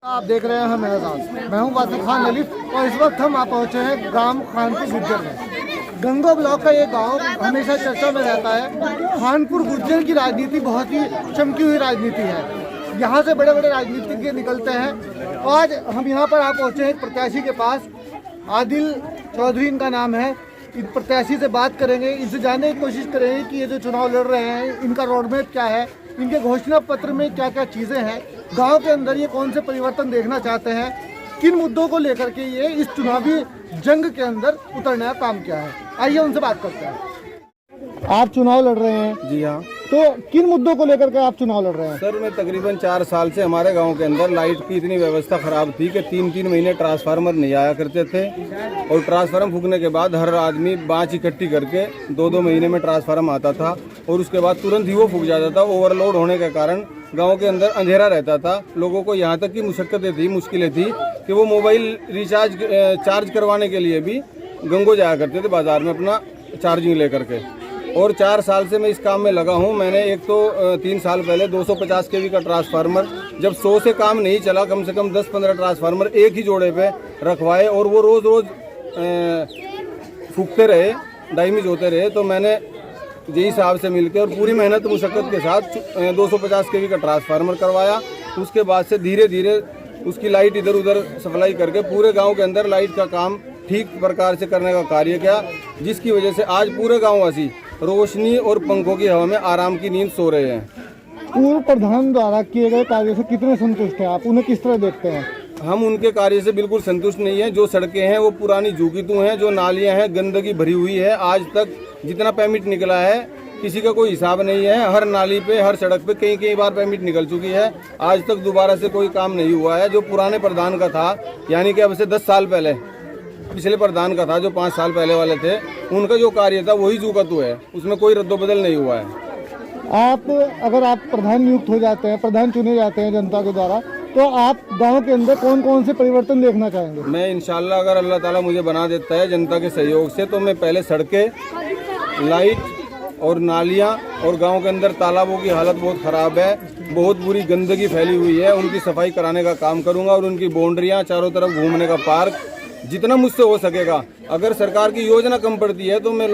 आप देख रहे हैं मेरा साथ, मैं हूं वासिफ खान ललित और इस वक्त हम आप पहुंचे हैं गांव खानपुर गुज्जर में। गंगो ब्लॉक का ये गांव हमेशा चर्चा में रहता है। खानपुर गुज्जर की राजनीति बहुत ही चमकी हुई राजनीति है। यहाँ से बड़े बड़े राजनीतिज्ञ निकलते हैं। आज हम यहाँ पर आप पहुंचे हैं एक प्रत्याशी के पास, आदिल चौधरी इनका नाम है। इस प्रत्याशी से बात करेंगे, इनसे जानने की कोशिश करेंगे कि ये जो चुनाव लड़ रहे हैं इनका रोडमैप क्या है, इनके घोषणा पत्र में क्या क्या चीज़ें हैं, गांव के अंदर ये कौन से परिवर्तन देखना चाहते हैं, किन मुद्दों को लेकर के ये इस चुनावी जंग के अंदर उतरने का काम क्या है। आइए उनसे बात करते हैं। आप चुनाव लड़ रहे हैं? जी हाँ। तो किन मुद्दों को लेकर के आप चुनाव लड़ रहे हैं? सर, मैं तकरीबन 4 साल से हमारे गांव के अंदर लाइट की इतनी व्यवस्था खराब थी कि 3-3 महीने ट्रांसफार्मर नहीं आया करते थे और ट्रांसफार्मर फूकने के बाद हर आदमी बाँच इकट्ठी करके 2-2 महीने में ट्रांसफार्मर आता था और उसके बाद तुरंत ही वो फूक जाता था। ओवरलोड होने के कारण गांव के अंदर अंधेरा रहता था। लोगों को यहाँ तक की मुश्किलें थी कि वो मोबाइल रिचार्ज चार्ज करवाने के लिए भी गंगो जाया करते थे बाज़ार में अपना चार्जिंग लेकर के। और 4 साल से मैं इस काम में लगा हूं। मैंने एक तो 3 साल पहले 250 kV का ट्रांसफार्मर, जब 100 से काम नहीं चला, कम से कम 10-15 ट्रांसफार्मर एक ही जोड़े पे रखवाए और वो रोज़ फूकते रहे, डैमेज होते रहे। तो मैंने यही साहब से मिलकर और पूरी मेहनत मुशक्क़त के साथ 250 kV का ट्रांसफार्मर करवाया। उसके बाद से धीरे धीरे उसकी लाइट इधर उधर सप्लाई करके पूरे गाँव के अंदर लाइट का काम ठीक प्रकार से करने का कार्य किया, जिसकी वजह से आज पूरे गाँववासी रोशनी और पंखों की हवा में आराम की नींद सो रहे हैं। पूर्व प्रधान द्वारा किए गए कार्य से कितने संतुष्ट हैं आप? उन्हें किस तरह देखते हैं? हम उनके कार्य से बिल्कुल संतुष्ट नहीं हैं। जो सड़कें हैं वो पुरानी झुकीतू हैं, जो नालियां हैं गंदगी भरी हुई है। आज तक जितना परमिट निकला है किसी का कोई हिसाब नहीं है। हर नाली पे, हर सड़क पे कई बार परमिट निकल चुकी है, आज तक दोबारा से कोई काम नहीं हुआ है। जो पुराने प्रधान का था, यानी कि अब से 10 साल पहले पिछले प्रधान का था, जो 5 साल पहले वाले थे, उनका जो कार्य था वही जुकातू है, उसमें कोई रद्दोबदल नहीं हुआ है। अगर आप प्रधान नियुक्त हो जाते हैं, प्रधान चुने जाते हैं जनता के द्वारा, तो आप गांव के अंदर कौन कौन से परिवर्तन देखना चाहेंगे? मैं इंशाल्लाह अगर अल्लाह ताला मुझे बना देता है जनता के सहयोग से, तो मैं पहले सड़कें, लाइट और नालियां और गांव के अंदर तालाबों की हालत बहुत ख़राब है, बहुत बुरी गंदगी फैली हुई है, उनकी सफाई कराने का काम करूँगा। और उनकी बाउंड्रियाँ, चारों तरफ घूमने का पार्क, जितना मुझसे हो सकेगा। अगर सरकार की योजना कम पड़ती है तो मैं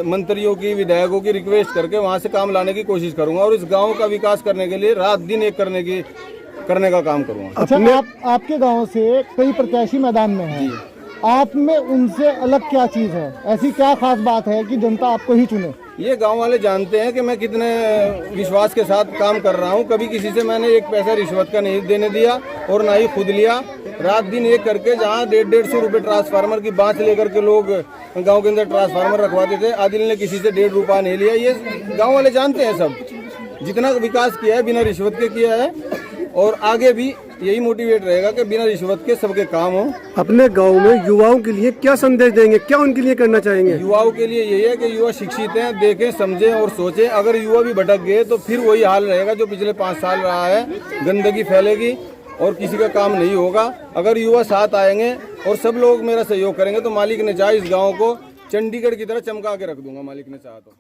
मंत्रियों की, विधायकों की रिक्वेस्ट करके वहां से काम लाने की कोशिश करूंगा और इस गांव का विकास करने के लिए रात दिन एक करने का काम करूंगा। अच्छा, आपके गांव से कई प्रत्याशी मैदान में हैं, आप में उनसे अलग क्या चीज है? ऐसी क्या खास बात है कि जनता आपको ही चुने? ये गांव वाले जानते हैं कि मैं कितने विश्वास के साथ काम कर रहा हूं। कभी किसी से मैंने एक पैसा रिश्वत का नहीं देने दिया और ना ही खुद लिया। रात दिन एक करके जहां 150-150 रुपये ट्रांसफार्मर की बाँच लेकर के लोग गांव के अंदर ट्रांसफार्मर रखवाते थे, आदिल ने किसी से 1.5 रुपया नहीं लिया। ये गांव वाले जानते हैं सब, जितना विकास किया है बिना रिश्वत के किया है और आगे भी यही मोटिवेट रहेगा कि बिना रिश्वत के सबके काम हो। अपने गांव में युवाओं के लिए क्या संदेश देंगे, क्या उनके लिए करना चाहेंगे? युवाओं के लिए यही है कि युवा शिक्षित हैं, देखें, समझें और सोचें। अगर युवा भी भटक गए तो फिर वही हाल रहेगा जो पिछले 5 साल रहा है, गंदगी फैलेगी और किसी का काम नहीं होगा। अगर युवा साथ आएंगे और सब लोग मेरा सहयोग करेंगे तो मालिक ने चाहे इस गाँव को चंडीगढ़ की तरह चमका के रख दूंगा, मालिक ने चाहा तो।